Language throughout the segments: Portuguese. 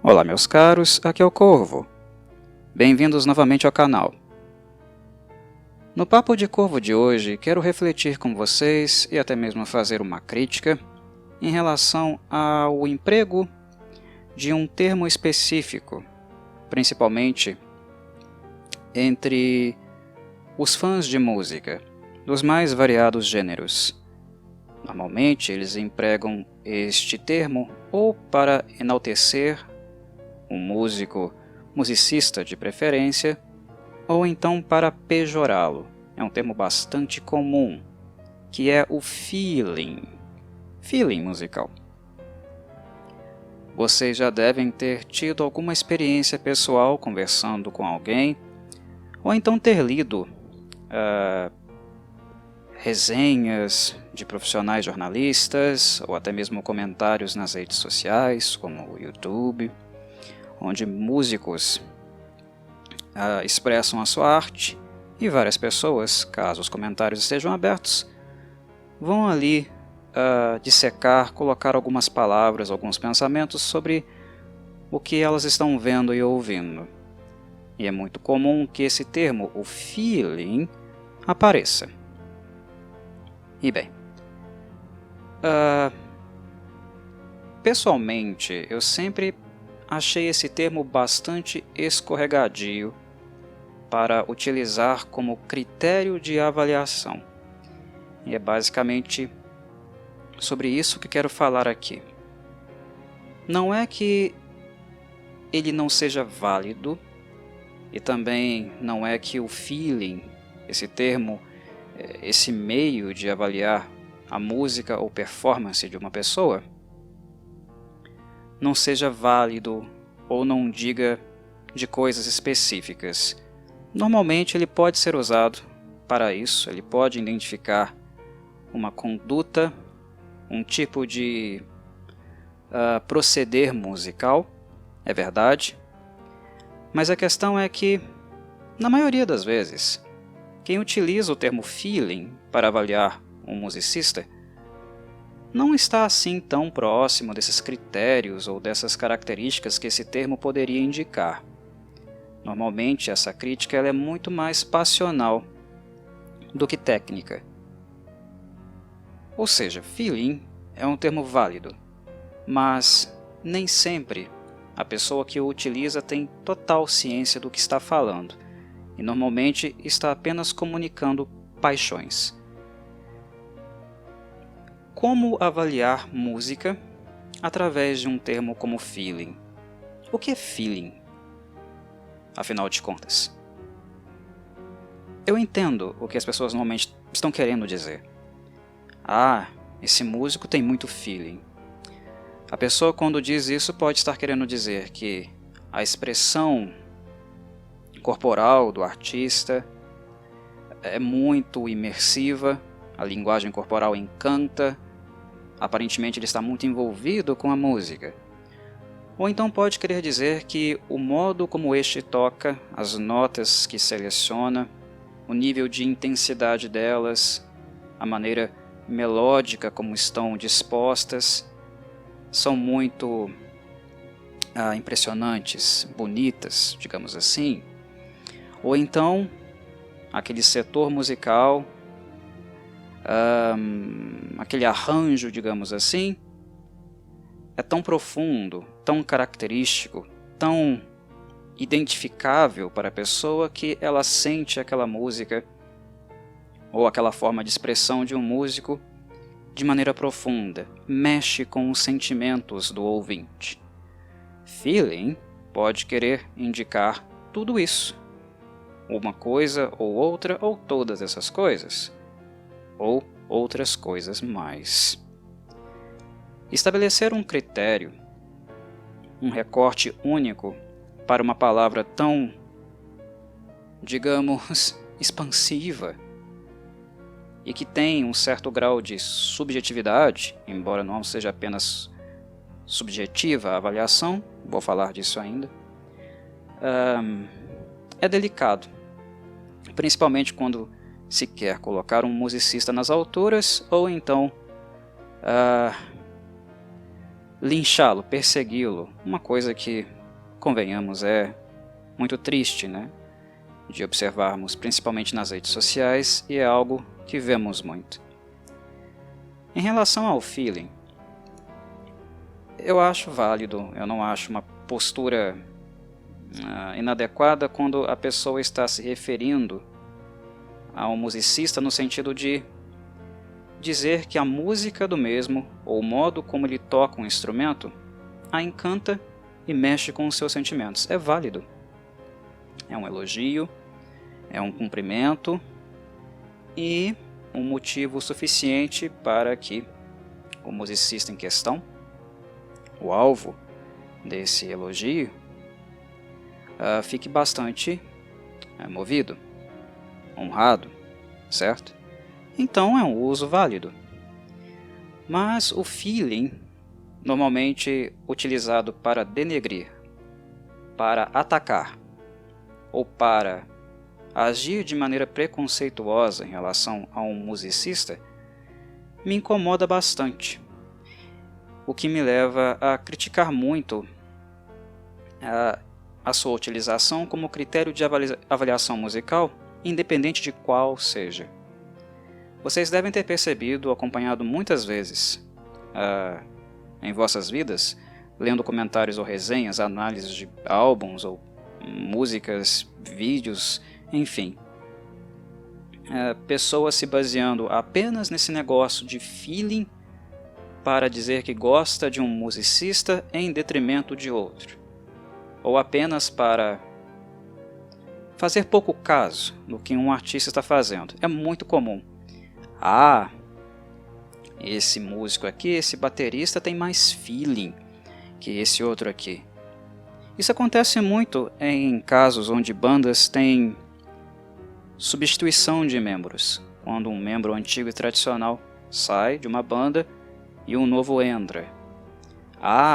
Olá meus caros, aqui é o Corvo. Bem-vindos novamente ao canal. No Papo de Corvo de hoje, quero refletir com vocês e até mesmo fazer uma crítica em relação ao emprego de um termo específico, principalmente entre os fãs de música, dos mais variados gêneros. Normalmente eles empregam este termo ou para enaltecer um musicista de preferência, ou então para pejorá-lo. É um termo bastante comum, que é o feeling musical. Vocês já devem ter tido alguma experiência pessoal conversando com alguém, ou então ter lido resenhas de profissionais jornalistas, ou até mesmo comentários nas redes sociais, como o YouTube, onde músicos expressam a sua arte e várias pessoas, caso os comentários estejam abertos, vão ali dissecar, colocar algumas palavras, alguns pensamentos sobre o que elas estão vendo e ouvindo. E é muito comum que esse termo, o feeling, apareça. E bem, pessoalmente, eu sempre achei esse termo bastante escorregadio para utilizar como critério de avaliação. E é basicamente sobre isso que quero falar aqui. Não é que ele não seja válido, e também não é que o feeling, esse termo, esse meio de avaliar a música ou performance de uma pessoa, não seja válido ou não diga de coisas específicas. Normalmente ele pode ser usado para isso, ele pode identificar uma conduta, um tipo de proceder musical, é verdade, mas a questão é que, na maioria das vezes, quem utiliza o termo feeling para avaliar um musicista não está assim tão próximo desses critérios ou dessas características que esse termo poderia indicar. Normalmente essa crítica ela é muito mais passional do que técnica. Ou seja, feeling é um termo válido, mas nem sempre a pessoa que o utiliza tem total ciência do que está falando, e normalmente está apenas comunicando paixões. Como avaliar música através de um termo como feeling? O que é feeling, afinal de contas? Eu entendo o que as pessoas normalmente estão querendo dizer. Ah, esse músico tem muito feeling. A pessoa, quando diz isso, pode estar querendo dizer que a expressão corporal do artista é muito imersiva, a linguagem corporal encanta, aparentemente ele está muito envolvido com a música. Ou então pode querer dizer que o modo como este toca, as notas que seleciona, o nível de intensidade delas, a maneira melódica como estão dispostas, são muito impressionantes, bonitas, digamos assim. Ou então, aquele setor musical, aquele arranjo, digamos assim, é tão profundo, tão característico, tão identificável para a pessoa que ela sente aquela música ou aquela forma de expressão de um músico de maneira profunda, mexe com os sentimentos do ouvinte. Feeling pode querer indicar tudo isso, uma coisa ou outra ou todas essas coisas, ou outras coisas mais. Estabelecer um critério, um recorte único para uma palavra tão, digamos, expansiva e que tem um certo grau de subjetividade, embora não seja apenas subjetiva a avaliação, vou falar disso ainda, é delicado, principalmente quando se quer colocar um musicista nas alturas ou então linchá-lo, persegui-lo, uma coisa que, convenhamos, é muito triste, né? De observarmos, principalmente nas redes sociais, e é algo que vemos muito. Em relação ao feeling, eu acho válido, eu não acho uma postura inadequada quando a pessoa está se referindo a um musicista no sentido de dizer que a música do mesmo, ou o modo como ele toca um instrumento, a encanta e mexe com os seus sentimentos. É válido. É um elogio, é um cumprimento e um motivo suficiente para que o musicista em questão, o alvo desse elogio, fique bastante movido, honrado, certo? Então é um uso válido. Mas o feeling, normalmente utilizado para denegrir, para atacar ou para agir de maneira preconceituosa em relação a um musicista, me incomoda bastante. O que me leva a criticar muito a sua utilização como critério de avaliação musical, independente de qual seja. Vocês devem ter percebido, acompanhado muitas vezes em vossas vidas, lendo comentários ou resenhas, análises de álbuns ou músicas, vídeos, enfim. Pessoas se baseando apenas nesse negócio de feeling para dizer que gosta de um musicista em detrimento de outro. Ou apenas para fazer pouco caso do que um artista está fazendo. É muito comum. Esse músico aqui, esse baterista tem mais feeling que esse outro aqui. Isso acontece muito em casos onde bandas têm substituição de membros. Quando um membro antigo e tradicional sai de uma banda e um novo entra.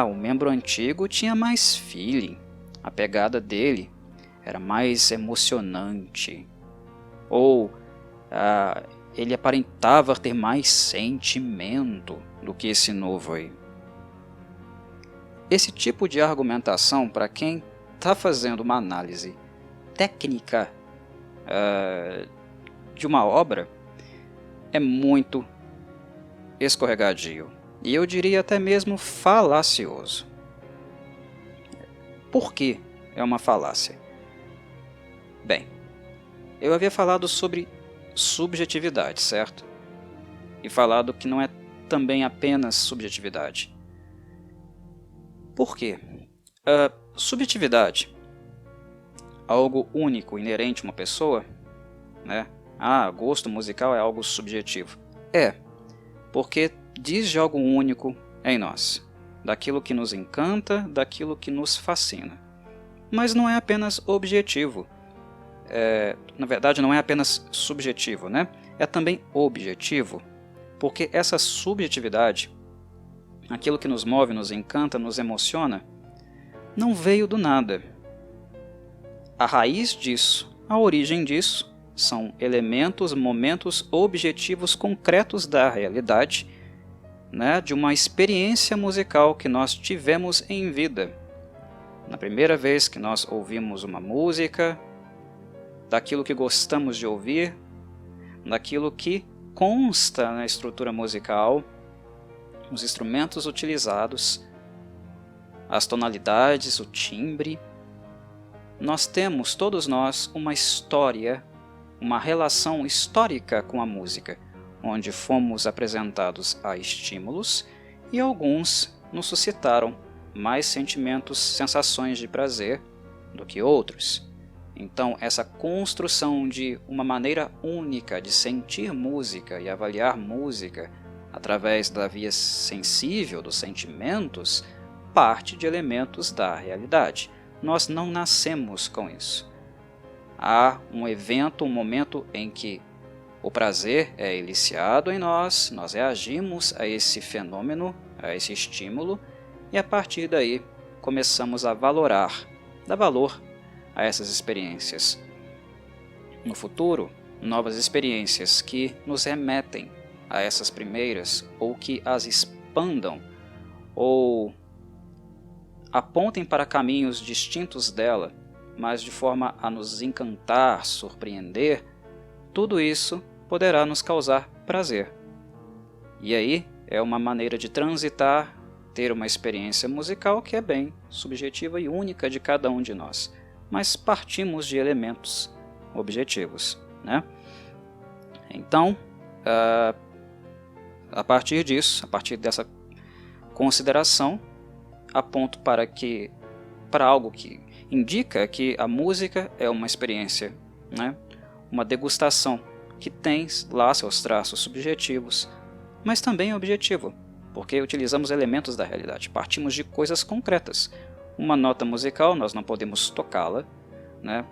O membro antigo tinha mais feeling. A pegada dele era mais emocionante. Ou ele aparentava ter mais sentimento do que esse novo aí. Esse tipo de argumentação, para quem está fazendo uma análise técnica de uma obra, é muito escorregadio. E eu diria até mesmo falacioso. Por que é uma falácia? Bem, eu havia falado sobre subjetividade, certo? E falado que não é também apenas subjetividade. Por quê? Subjetividade, algo único, inerente a uma pessoa, né? Gosto musical é algo subjetivo. Porque diz de algo único em nós, daquilo que nos encanta, daquilo que nos fascina. Mas não é apenas objetivo. Na verdade, não é apenas subjetivo, né? É também objetivo, porque essa subjetividade, aquilo que nos move, nos encanta, nos emociona, não veio do nada. A raiz disso, a origem disso, são elementos, momentos objetivos concretos da realidade, né, de uma experiência musical que nós tivemos em vida. Na primeira vez que nós ouvimos uma música, daquilo que gostamos de ouvir, daquilo que consta na estrutura musical, os instrumentos utilizados, as tonalidades, o timbre. Nós temos, todos nós, uma história, uma relação histórica com a música, onde fomos apresentados a estímulos e alguns nos suscitaram mais sentimentos, sensações de prazer do que outros. Então, essa construção de uma maneira única de sentir música e avaliar música através da via sensível dos sentimentos parte de elementos da realidade. Nós não nascemos com isso. Há um evento, um momento em que o prazer é eliciado em nós, nós reagimos a esse fenômeno, a esse estímulo, e a partir daí começamos a dar valor a essas experiências. No futuro, novas experiências que nos remetem a essas primeiras, ou que as expandam, ou apontem para caminhos distintos dela, mas de forma a nos encantar, surpreender, tudo isso poderá nos causar prazer. E aí é uma maneira de transitar, ter uma experiência musical que é bem subjetiva e única de cada um de nós, mas partimos de elementos objetivos, né? Então, a partir disso, a partir dessa consideração, aponto para algo que indica que a música é uma experiência, né? Uma degustação que tem lá seus traços subjetivos, mas também é objetivo, porque utilizamos elementos da realidade, partimos de coisas concretas. Uma nota musical, nós não podemos tocá-la, né?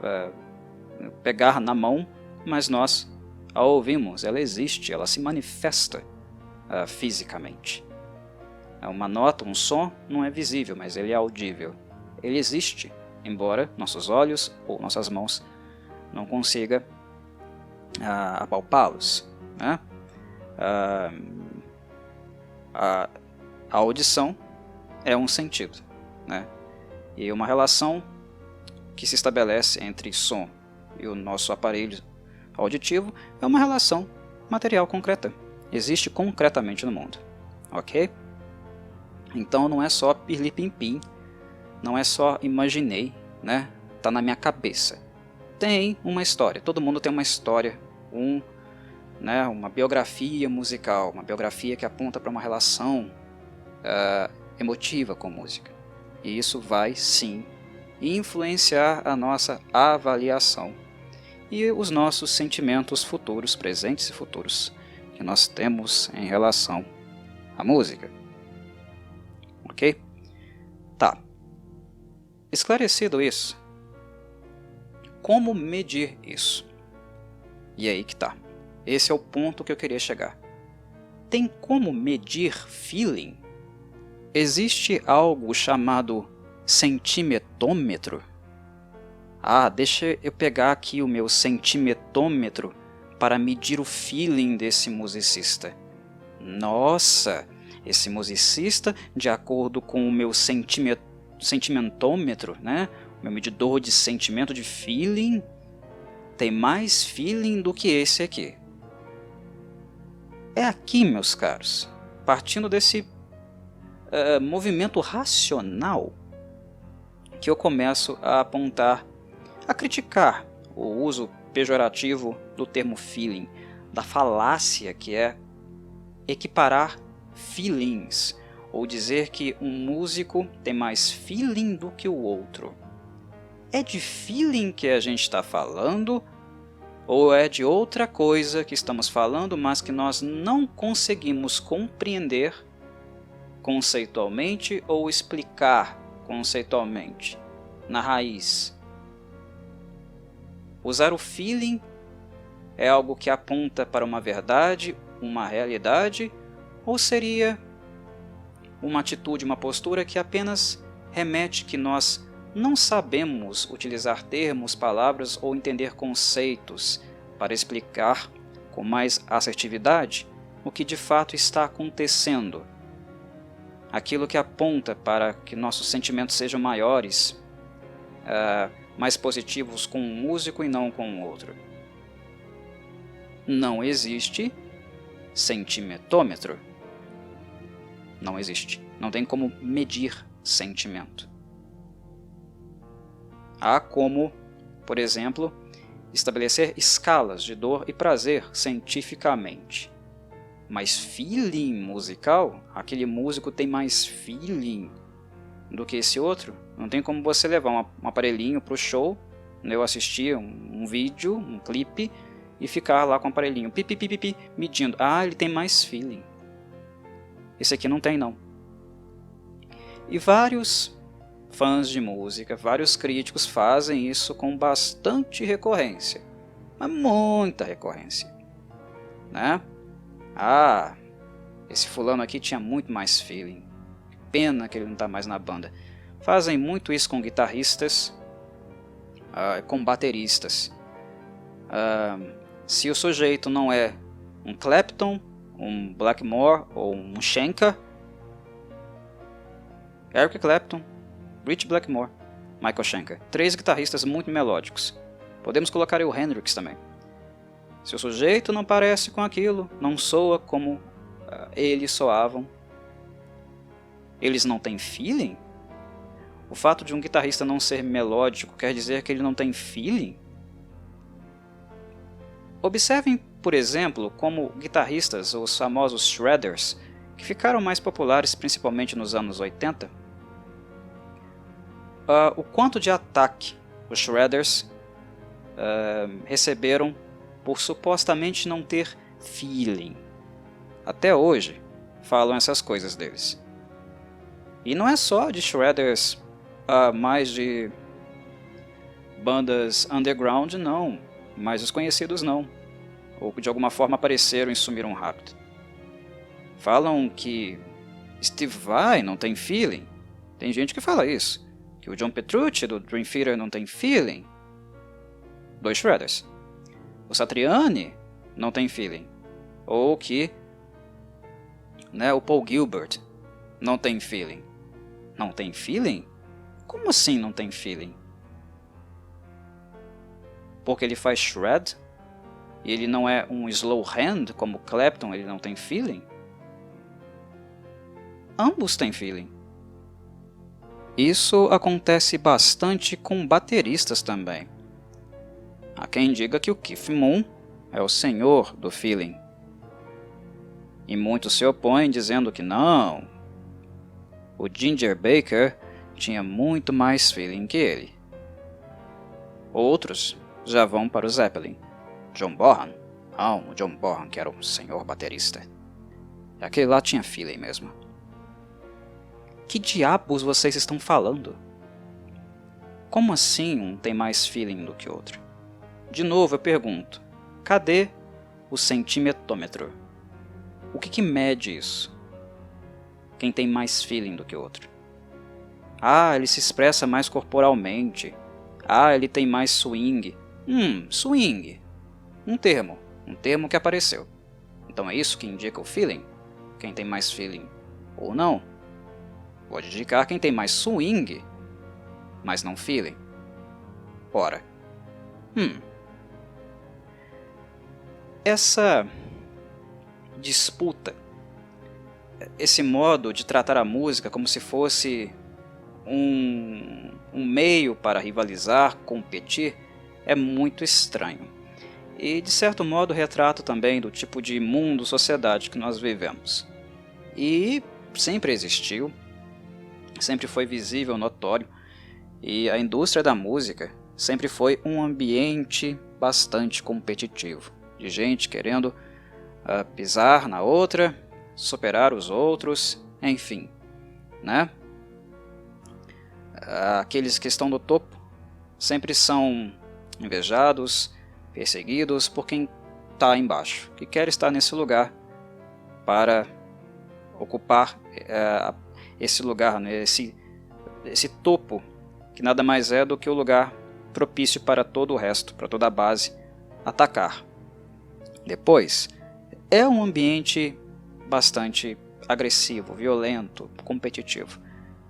Pegar na mão, mas nós a ouvimos, ela existe, ela se manifesta fisicamente. Uma nota, um som, não é visível, mas ele é audível. Ele existe, embora nossos olhos ou nossas mãos não consigam apalpá-los, né? A audição é um sentido, né? E uma relação que se estabelece entre som e o nosso aparelho auditivo é uma relação material concreta. Existe concretamente no mundo, ok? Então não é só pirlipimpim, não é só imaginei, né? Tá na minha cabeça. Tem uma história, todo mundo tem uma história, uma biografia musical, uma biografia que aponta para uma relação emotiva com música. E isso vai sim influenciar a nossa avaliação e os nossos sentimentos futuros, presentes e futuros, que nós temos em relação à música. Ok? Tá. Esclarecido isso, como medir isso? E aí que tá. Esse é o ponto que eu queria chegar. Tem como medir feeling? Existe algo chamado sentimentômetro? Deixa eu pegar aqui o meu sentimentômetro para medir o feeling desse musicista. Nossa, esse musicista, de acordo com o meu sentimentômetro, né? Meu medidor de sentimento, de feeling, tem mais feeling do que esse aqui. É aqui, meus caros, partindo desse movimento racional, que eu começo a apontar, a criticar o uso pejorativo do termo feeling, da falácia que é equiparar feelings, ou dizer que um músico tem mais feeling do que o outro. É de feeling que a gente está falando, ou é de outra coisa que estamos falando, mas que nós não conseguimos compreender conceitualmente ou explicar conceitualmente, na raiz? Usar o feeling é algo que aponta para uma verdade, uma realidade, ou seria uma atitude, uma postura que apenas remete que nós não sabemos utilizar termos, palavras ou entender conceitos para explicar com mais assertividade o que de fato está acontecendo? Aquilo que aponta para que nossos sentimentos sejam maiores, mais positivos com um músico e não com o outro. Não existe sentimentômetro. Não existe. Não tem como medir sentimento. Há como, por exemplo, estabelecer escalas de dor e prazer cientificamente. Mas feeling musical, aquele músico tem mais feeling do que esse outro? Não tem como você levar um aparelhinho para o show, eu assistir um vídeo, um clipe, e ficar lá com o aparelhinho, pipi, medindo. Ele tem mais feeling. Esse aqui não tem, não. E vários fãs de música, vários críticos fazem isso com bastante recorrência. Mas muita recorrência, né? Esse fulano aqui tinha muito mais feeling. Pena que ele não está mais na banda. Fazem muito isso com guitarristas, com bateristas. Se o sujeito não é um Clapton, um Blackmore ou um Schenker, Eric Clapton, Rich Blackmore, Michael Schenker. 3 guitarristas muito melódicos. Podemos colocar aí o Hendrix também. Se o sujeito não parece com aquilo, não soa como eles soavam, eles não têm feeling? O fato de um guitarrista não ser melódico quer dizer que ele não tem feeling? Observem, por exemplo, como guitarristas, os famosos shredders, que ficaram mais populares principalmente nos anos 80, o quanto de ataque os shredders receberam por supostamente não ter feeling. Até hoje falam essas coisas deles. E não é só de shredders mais de bandas underground, não, mais desconhecidos não, ou que de alguma forma apareceram e sumiram rápido. Falam que Steve Vai não tem feeling. Tem gente que fala isso, que o John Petrucci do Dream Theater não tem feeling. 2 shredders. O Satriani não tem feeling. Ou que o Paul Gilbert não tem feeling. Não tem feeling? Como assim não tem feeling? Porque ele faz shred? E ele não é um slow hand como Clapton, ele não tem feeling? Ambos têm feeling. Isso acontece bastante com bateristas também. Há quem diga que o Keith Moon é o senhor do feeling. E muitos se opõem dizendo que não. O Ginger Baker tinha muito mais feeling que ele. Outros já vão para o Zeppelin. John Bonham? Não, o John Bonham que era o senhor baterista. Aquele lá tinha feeling mesmo. Que diabos vocês estão falando? Como assim um tem mais feeling do que outro? De novo eu pergunto, cadê o centimetômetro? O que mede isso? Quem tem mais feeling do que o outro? Ele se expressa mais corporalmente. Ele tem mais swing. Swing. Um termo que apareceu. Então é isso que indica o feeling? Quem tem mais feeling ou não? Pode indicar quem tem mais swing, mas não feeling. Ora. Essa disputa, esse modo de tratar a música como se fosse um meio para rivalizar, competir, é muito estranho. E de certo modo retrata também do tipo de mundo, sociedade que nós vivemos. E sempre existiu, sempre foi visível, notório, e a indústria da música sempre foi um ambiente bastante competitivo, de gente querendo pisar na outra, superar os outros, enfim, né? Aqueles que estão no topo sempre são invejados, perseguidos por quem está embaixo, que quer estar nesse lugar para ocupar esse lugar, né? esse topo, que nada mais é do que o lugar propício para todo o resto, para toda a base atacar. Depois, é um ambiente bastante agressivo, violento, competitivo.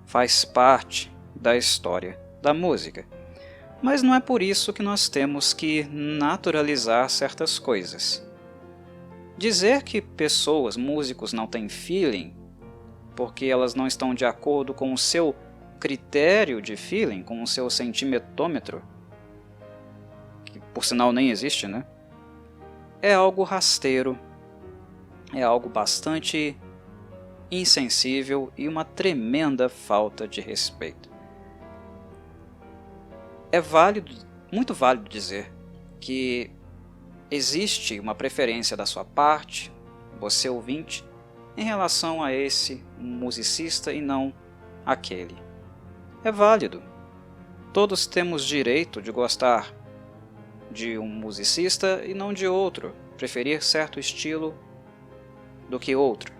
Faz parte da história da música. Mas não é por isso que nós temos que naturalizar certas coisas. Dizer que pessoas, músicos, não têm feeling porque elas não estão de acordo com o seu critério de feeling, com o seu centimetômetro, que por sinal nem existe, né? É algo rasteiro, é algo bastante insensível e uma tremenda falta de respeito. É válido, muito válido dizer que existe uma preferência da sua parte, você ouvinte, em relação a esse musicista e não aquele. É válido. Todos temos direito de gostar de um musicista e não de outro, preferir certo estilo do que outro.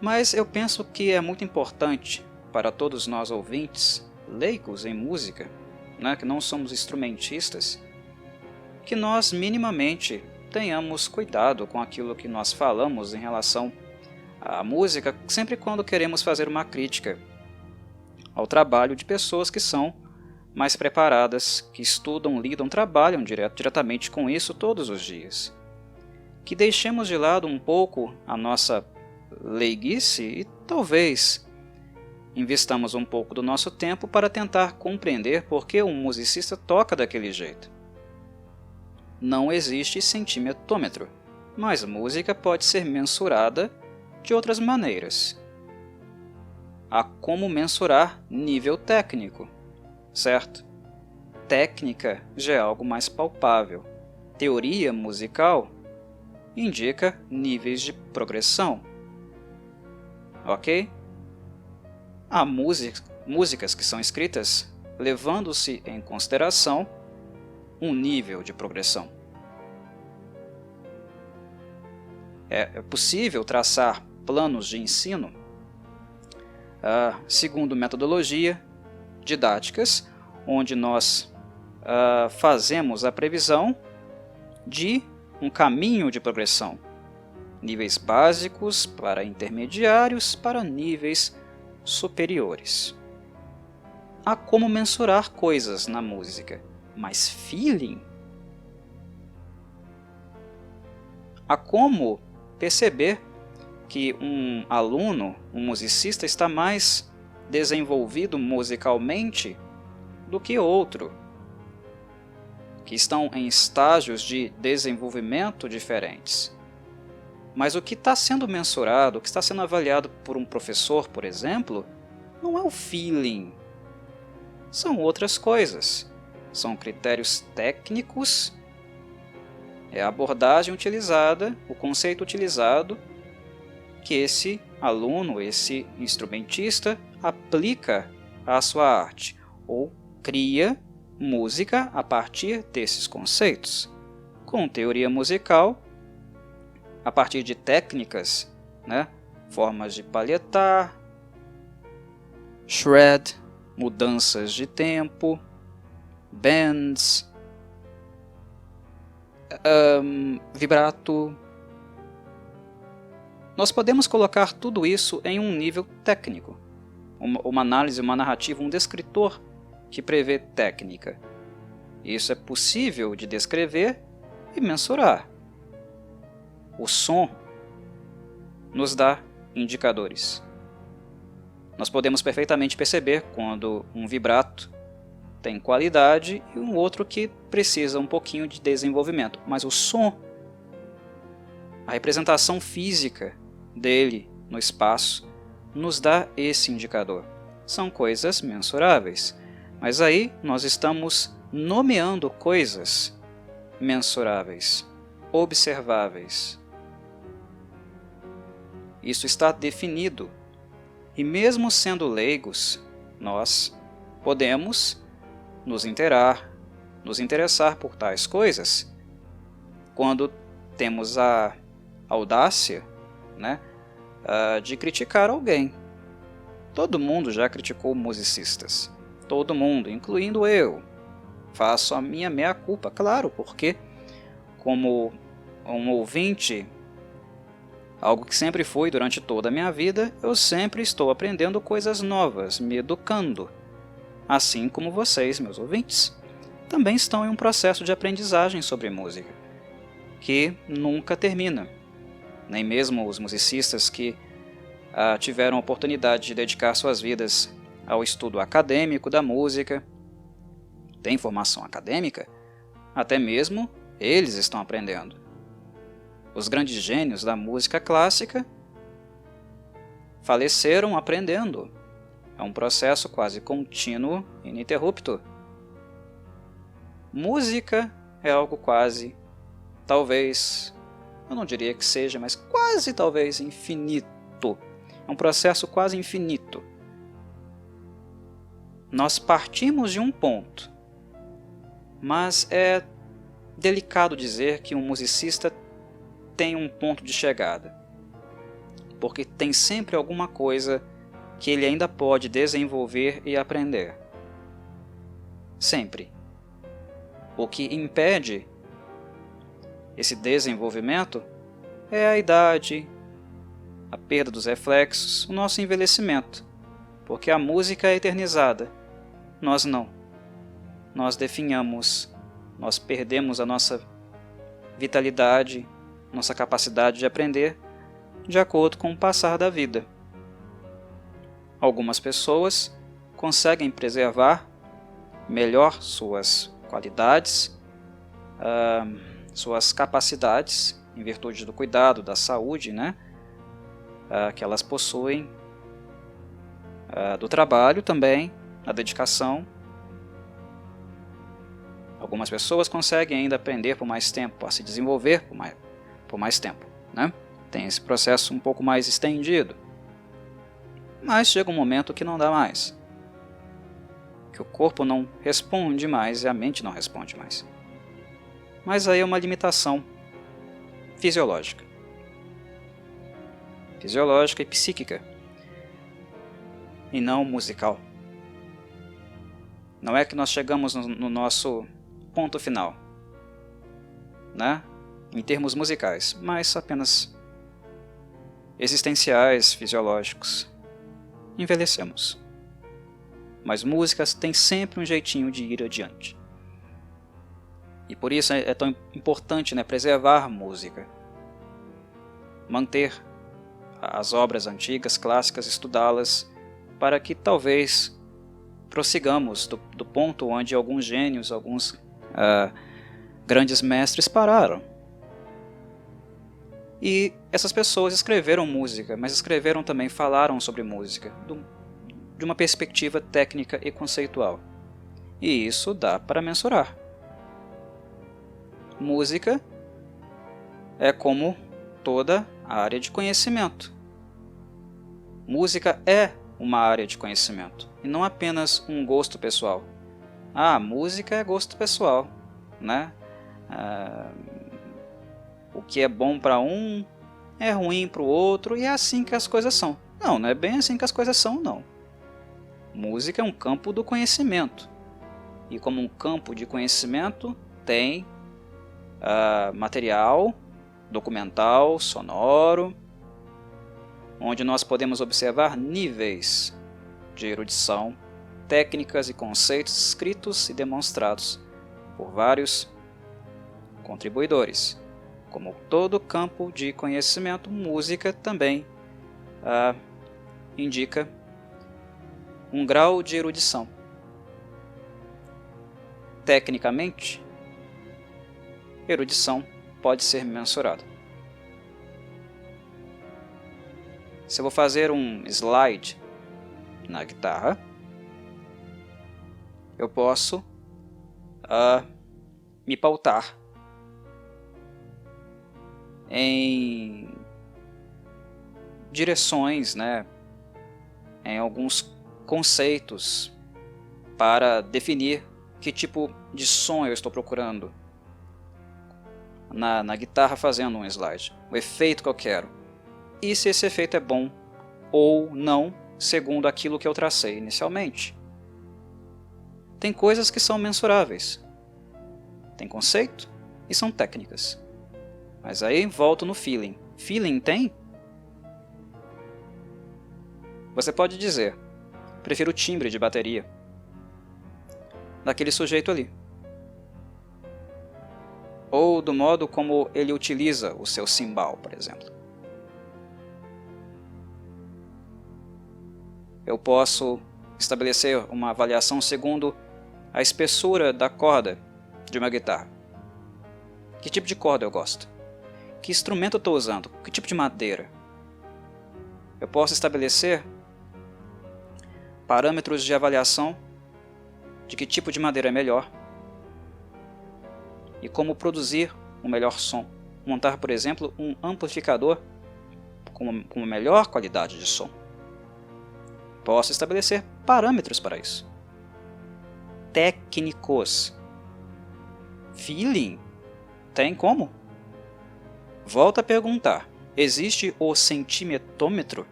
Mas eu penso que é muito importante para todos nós ouvintes, leigos em música, né, que não somos instrumentistas, que nós minimamente tenhamos cuidado com aquilo que nós falamos em relação à música, sempre quando queremos fazer uma crítica ao trabalho de pessoas que são mais preparadas, que estudam, lidam, trabalham diretamente com isso todos os dias. Que deixemos de lado um pouco a nossa leiguice e talvez investamos um pouco do nosso tempo para tentar compreender por que um musicista toca daquele jeito. Não existe sentimentômetro, mas música pode ser mensurada de outras maneiras. Há como mensurar nível técnico, certo? Técnica já é algo mais palpável. Teoria musical indica níveis de progressão. Ok? Há músicas que são escritas levando-se em consideração um nível de progressão. É possível traçar planos de ensino segundo metodologia didáticas, onde nós fazemos a previsão de um caminho de progressão. Níveis básicos para intermediários para níveis superiores. Há como mensurar coisas na música, mas feeling? Há como perceber que um aluno, um musicista, está mais desenvolvido musicalmente do que outro, que estão em estágios de desenvolvimento diferentes. Mas o que está sendo mensurado, o que está sendo avaliado por um professor, por exemplo, não é o feeling. São outras coisas. São critérios técnicos, é a abordagem utilizada, o conceito utilizado, que esse aluno, esse instrumentista, aplica à sua arte, ou cria música a partir desses conceitos. Com teoria musical, a partir de técnicas, formas de palhetar, shred, mudanças de tempo, bends, vibrato. Nós podemos colocar tudo isso em um nível técnico, uma análise, uma narrativa, um descritor que prevê técnica. Isso é possível de descrever e mensurar. O som nos dá indicadores. Nós podemos perfeitamente perceber quando um vibrato tem qualidade e um outro que precisa um pouquinho de desenvolvimento. Mas o som, a representação física dele no espaço, nos dá esse indicador. São coisas mensuráveis. Mas aí nós estamos nomeando coisas mensuráveis, observáveis. Isso está definido. E mesmo sendo leigos, nós podemos nos interessar por tais coisas quando temos a audácia, de criticar alguém. Todo mundo já criticou musicistas. Todo mundo, incluindo eu. Faço a minha meia-culpa, claro, porque como um ouvinte, algo que sempre fui durante toda a minha vida, eu sempre estou aprendendo coisas novas, me educando. Assim como vocês, meus ouvintes, também estão em um processo de aprendizagem sobre música, que nunca termina. Nem mesmo os musicistas que tiveram a oportunidade de dedicar suas vidas ao estudo acadêmico da música, têm formação acadêmica, até mesmo eles estão aprendendo. Os grandes gênios da música clássica faleceram aprendendo. É um processo quase contínuo e ininterrupto. Música é algo quase, talvez, eu não diria que seja, mas quase talvez infinito. É um processo quase infinito. Nós partimos de um ponto, mas é delicado dizer que um musicista tem um ponto de chegada, porque tem sempre alguma coisa que ele ainda pode desenvolver e aprender. Sempre. O que impede esse desenvolvimento é a idade, a perda dos reflexos, o nosso envelhecimento. porque a música é eternizada. Nós não. Nós definhamos, nós perdemos a nossa vitalidade, nossa capacidade de aprender de acordo com o passar da vida. Algumas pessoas conseguem preservar melhor suas qualidades, suas capacidades, em virtude do cuidado, da saúde, né, que elas possuem, do trabalho também, a dedicação. Algumas pessoas conseguem ainda aprender por mais tempo, a se desenvolver por mais tempo, né? Tem esse processo um pouco mais estendido. Mas chega um momento que não dá mais. Que o corpo não responde mais e a mente não responde mais. Mas aí é uma limitação fisiológica. Fisiológica e psíquica. E não musical. Não é que nós chegamos no nosso ponto final, né? Em termos musicais, mas apenas existenciais, fisiológicos. Envelhecemos. Mas músicas têm sempre um jeitinho de ir adiante. E por isso é tão importante, né, preservar a música. Manter as obras antigas, clássicas, estudá-las, para que talvez prossigamos do ponto onde alguns gênios, alguns grandes mestres pararam. E essas pessoas escreveram música, mas escreveram também, falaram sobre música, de uma perspectiva técnica e conceitual. E isso dá para mensurar. Música é como toda a área de conhecimento. Música é uma área de conhecimento, e não apenas um gosto pessoal. Música é gosto pessoal, né? O que é bom para um é ruim para o outro, e é assim que as coisas são. Não é bem assim que as coisas são, não. Música é um campo do conhecimento, e como um campo de conhecimento tem material, documental, sonoro, onde nós podemos observar níveis de erudição, técnicas e conceitos escritos e demonstrados por vários contribuidores. Como todo campo de conhecimento, música também indica um grau de erudição. Tecnicamente, erudição pode ser mensurada. Se eu vou fazer um slide na guitarra, eu posso me pautar em direções, né, em alguns conceitos para definir que tipo de som eu estou procurando na guitarra fazendo um slide, o efeito que eu quero, e se esse efeito é bom ou não, segundo aquilo que eu tracei inicialmente. Tem coisas que são mensuráveis, tem conceito e são técnicas. Mas aí volto no feeling. Feeling tem? Você pode dizer, prefiro o timbre de bateria daquele sujeito ali, ou do modo como ele utiliza o seu cimbal, por exemplo. Eu posso estabelecer uma avaliação segundo a espessura da corda de uma guitarra. Que tipo de corda eu gosto? Que instrumento eu estou usando? Que tipo de madeira? Eu posso estabelecer parâmetros de avaliação de que tipo de madeira é melhor e como produzir um melhor som. Montar, por exemplo, um amplificador com melhor qualidade de som. Posso estabelecer parâmetros para isso. Técnicos. Feeling? Tem como? Volto a perguntar, existe o sentimentômetro?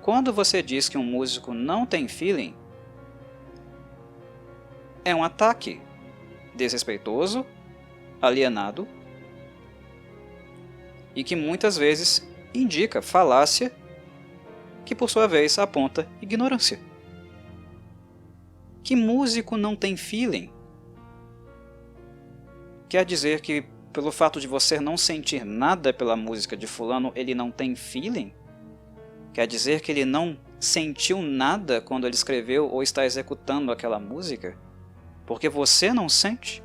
Quando você diz que um músico não tem feeling, é um ataque desrespeitoso, alienado e que muitas vezes indica falácia que por sua vez aponta ignorância. Que músico não tem feeling? Quer dizer que, pelo fato de você não sentir nada pela música de fulano, ele não tem feeling? Quer dizer que ele não sentiu nada quando ele escreveu ou está executando aquela música? Porque você não sente?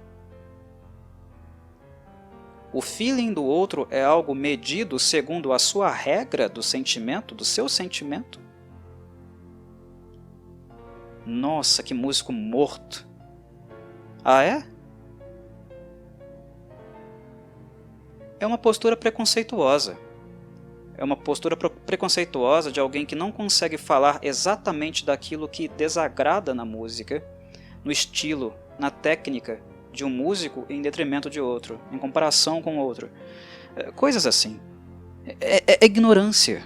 O feeling do outro é algo medido segundo a sua regra do sentimento, do seu sentimento? Nossa, que músico morto! Ah, é? É uma postura preconceituosa. É uma postura preconceituosa de alguém que não consegue falar exatamente daquilo que desagrada na música, no estilo, na técnica de um músico em detrimento de outro, em comparação com outro. Coisas assim. É ignorância.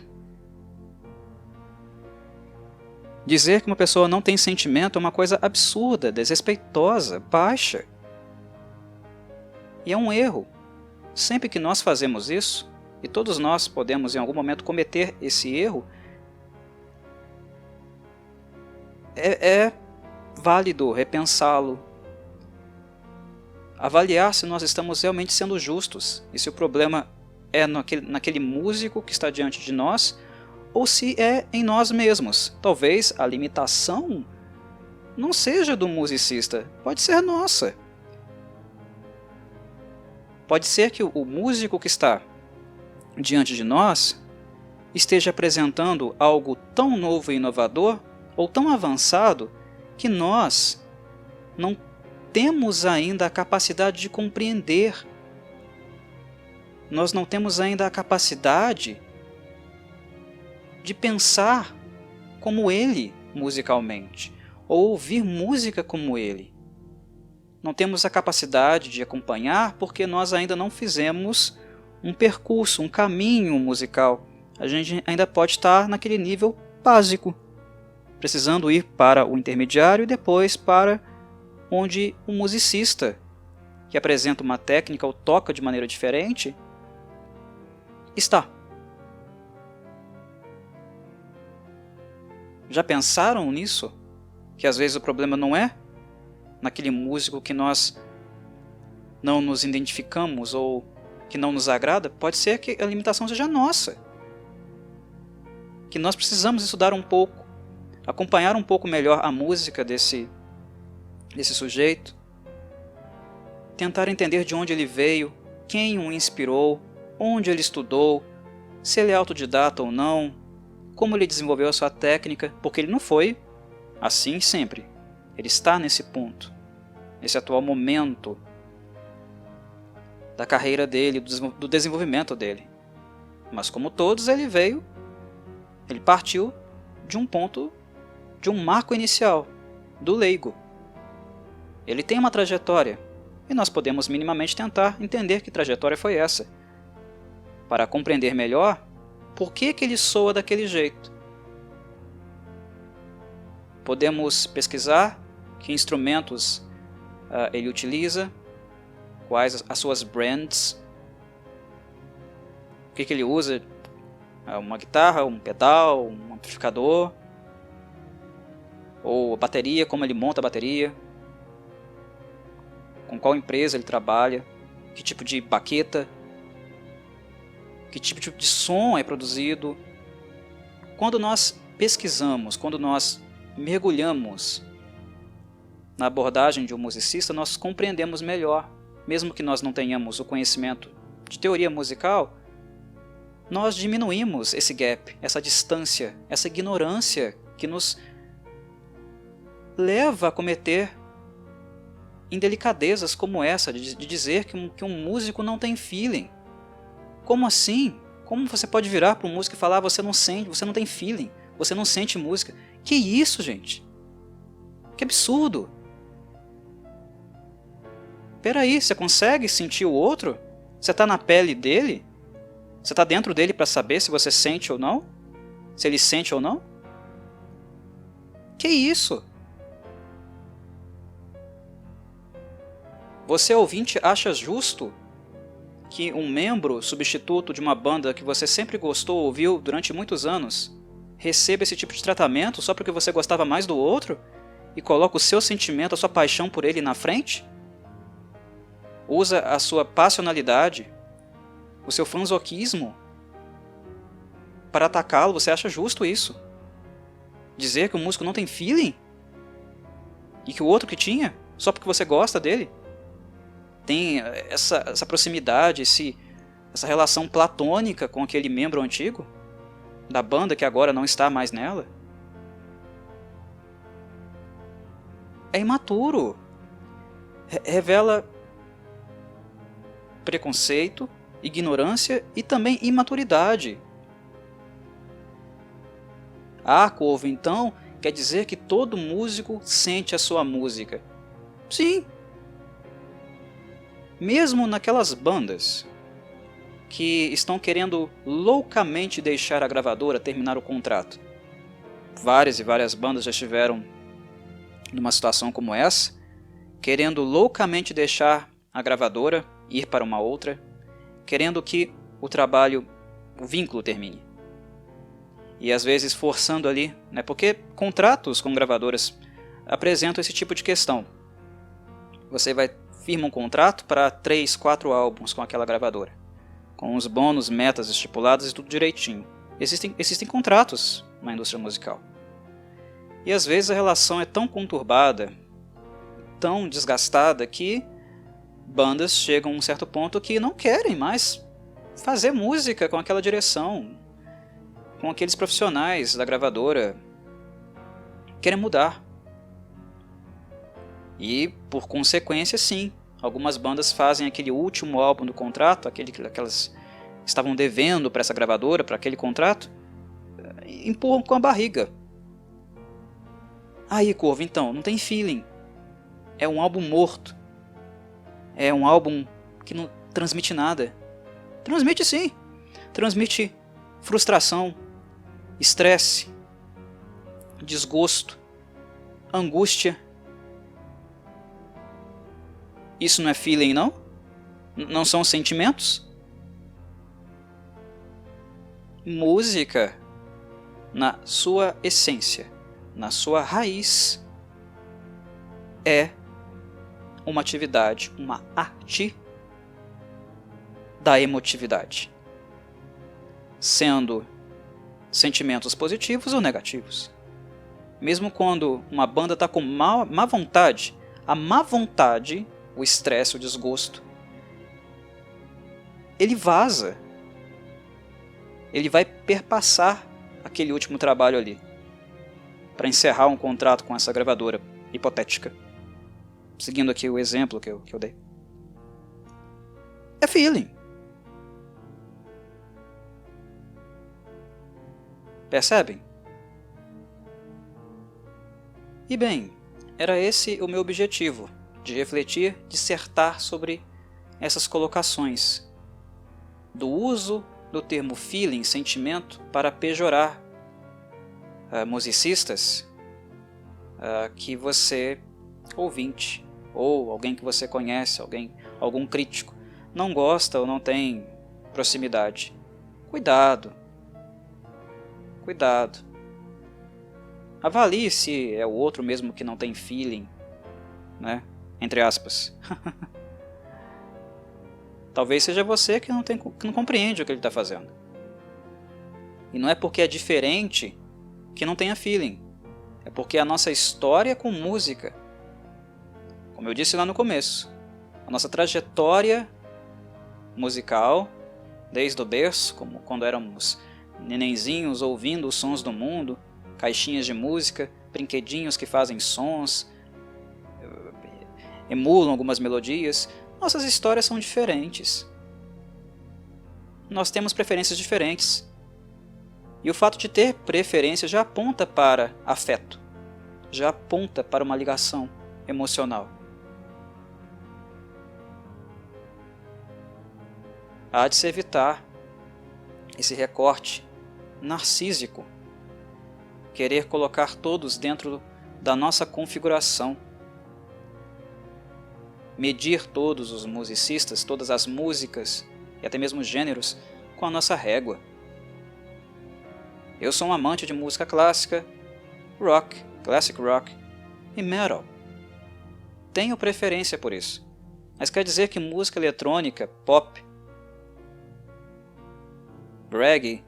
Dizer que uma pessoa não tem sentimento é uma coisa absurda, desrespeitosa, baixa. E é um erro. Sempre que nós fazemos isso, e todos nós podemos em algum momento cometer esse erro, é válido repensá-lo, avaliar se nós estamos realmente sendo justos, e se o problema é naquele músico que está diante de nós, ou se é em nós mesmos. Talvez a limitação não seja do musicista, pode ser nossa. Pode ser que o músico que está diante de nós esteja apresentando algo tão novo e inovador, ou tão avançado, que nós não temos ainda a capacidade de compreender. Nós não temos ainda a capacidade de pensar como ele musicalmente, ou ouvir música como ele. Não temos a capacidade de acompanhar porque nós ainda não fizemos um percurso, um caminho musical. A gente ainda pode estar naquele nível básico, precisando ir para o intermediário e depois para onde o musicista, que apresenta uma técnica ou toca de maneira diferente, está. Já pensaram nisso? Que às vezes o problema não é naquele músico que nós não nos identificamos ou que não nos agrada? Pode ser que a limitação seja nossa. Que nós precisamos estudar um pouco, acompanhar um pouco melhor a música desse sujeito, tentar entender de onde ele veio, quem o inspirou, onde ele estudou, se ele é autodidata ou não, como ele desenvolveu a sua técnica, porque ele não foi assim sempre. Ele está nesse ponto, nesse atual momento da carreira dele, do desenvolvimento dele. Mas como todos, ele partiu de um ponto, de um marco inicial, do leigo. Ele tem uma trajetória, e nós podemos minimamente tentar entender que trajetória foi essa, para compreender melhor por que ele soa daquele jeito. Podemos pesquisar que instrumentos ele utiliza, quais as suas brands, o que ele usa, uma guitarra, um pedal, um amplificador, ou a bateria, como ele monta a bateria, com qual empresa ele trabalha, que tipo de baqueta, que tipo de som é produzido. Quando nós pesquisamos, quando nós mergulhamos na abordagem de um musicista, nós compreendemos melhor. Mesmo que nós não tenhamos o conhecimento de teoria musical, nós diminuímos esse gap, essa distância, essa ignorância que nos leva a cometer indelicadezas como essa, de dizer que um músico não tem feeling. Como assim? Como você pode virar para um músico e falar: você não sente, você não tem feeling, você não sente música? Que isso, gente? Que absurdo! Peraí, você consegue sentir o outro? Você está na pele dele? Você está dentro dele para saber se você sente ou não? Se ele sente ou não? Que isso? Você, ouvinte, acha justo que um membro substituto de uma banda que você sempre gostou ou ouviu durante muitos anos receba esse tipo de tratamento só porque você gostava mais do outro e coloca o seu sentimento, a sua paixão por ele na frente? Usa a sua passionalidade, o seu fanzoquismo para atacá-lo? Você acha justo isso? Dizer que o músico não tem feeling? E que o outro que tinha, só porque você gosta dele? Tem essa proximidade, essa relação platônica com aquele membro antigo da banda que agora não está mais nela? É imaturo. Revela preconceito, ignorância e também imaturidade. Ah, Corvo, então quer dizer que todo músico sente a sua música? Sim. Mesmo naquelas bandas que estão querendo loucamente deixar a gravadora terminar o contrato. Várias e várias bandas já estiveram numa situação como essa, querendo loucamente deixar a gravadora ir para uma outra, querendo que o vínculo termine. E às vezes forçando ali, né, porque contratos com gravadoras apresentam esse tipo de questão. Você firma um contrato para 3, 4 álbuns com aquela gravadora, com os bônus, metas estipuladas e tudo direitinho. Existem contratos na indústria musical. E às vezes a relação é tão conturbada, tão desgastada, que bandas chegam a um certo ponto que não querem mais fazer música com aquela direção, com aqueles profissionais da gravadora. Querem mudar. E, por consequência, sim, algumas bandas fazem aquele último álbum do contrato, aquele que elas estavam devendo para essa gravadora, para aquele contrato, e empurram com a barriga. Aí, Corvo, então, não tem feeling. É um álbum morto. É um álbum que não transmite nada. Transmite sim. Transmite frustração, estresse, desgosto, angústia. Isso não é feeling, não? Não são sentimentos? Música, na sua essência, na sua raiz, é uma atividade, uma arte da emotividade, sendo sentimentos positivos ou negativos. Mesmo quando uma banda está com má vontade, a má vontade, o estresse, o desgosto, ele vaza. Ele vai perpassar aquele último trabalho ali, para encerrar um contrato com essa gravadora hipotética. Seguindo aqui o exemplo que eu dei. É feeling. Percebem? E bem, era esse o meu objetivo, de refletir, dissertar sobre essas colocações, do uso do termo feeling, sentimento, para pejorar musicistas que você, ouvinte, ou alguém que você conhece, algum crítico, não gosta ou não tem proximidade. Cuidado. Cuidado. Avalie se é o outro mesmo que não tem feeling, né? Entre aspas. Talvez seja você que não compreende o que ele está fazendo. E não é porque é diferente que não tenha feeling. É porque a nossa história com música, como eu disse lá no começo, a nossa trajetória musical, desde o berço, como quando éramos nenenzinhos ouvindo os sons do mundo, caixinhas de música, brinquedinhos que fazem sons, emulam algumas melodias. Nossas histórias são diferentes. Nós temos preferências diferentes. E o fato de ter preferência já aponta para afeto, já aponta para uma ligação emocional. Há de se evitar esse recorte narcísico, querer colocar todos dentro da nossa configuração, medir todos os musicistas, todas as músicas e até mesmo gêneros com a nossa régua. Eu sou um amante de música clássica, rock, classic rock e metal. Tenho preferência por isso. Mas quer dizer que música eletrônica, pop, reggae,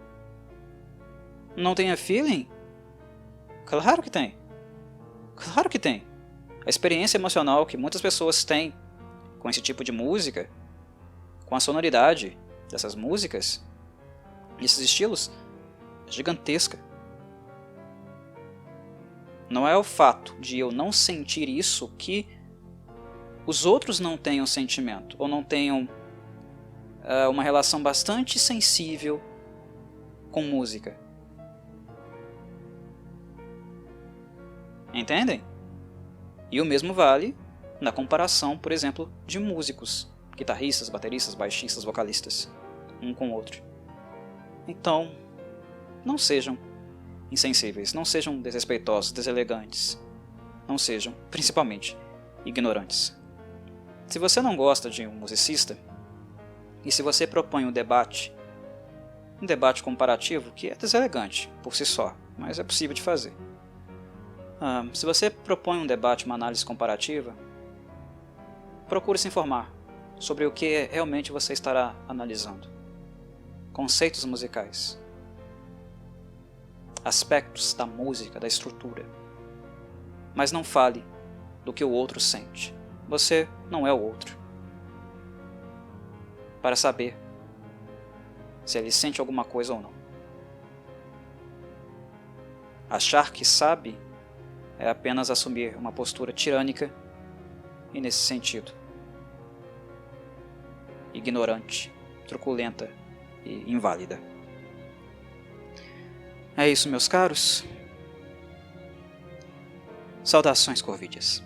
não tenha feeling? Claro que tem. Claro que tem. A experiência emocional que muitas pessoas têm com esse tipo de música, com a sonoridade dessas músicas, esses estilos, é gigantesca. Não é o fato de eu não sentir isso que os outros não tenham sentimento, ou não tenham uma relação bastante sensível com música. Entendem? E o mesmo vale na comparação, por exemplo, de músicos, guitarristas, bateristas, baixistas, vocalistas, um com o outro. Então, não sejam insensíveis, não sejam desrespeitosos, deselegantes, não sejam, principalmente, ignorantes. Se você não gosta de um musicista, e se você propõe um debate comparativo, que é deselegante por si só, mas é possível de fazer. Se você propõe um debate, uma análise comparativa, procure se informar sobre o que realmente você estará analisando. Conceitos musicais, aspectos da música, da estrutura. Mas não fale do que o outro sente. Você não é o outro. Para saber se ele sente alguma coisa ou não. Achar que sabe é apenas assumir uma postura tirânica e, nesse sentido, ignorante, truculenta e inválida. É isso, meus caros. Saudações, Corvídeas.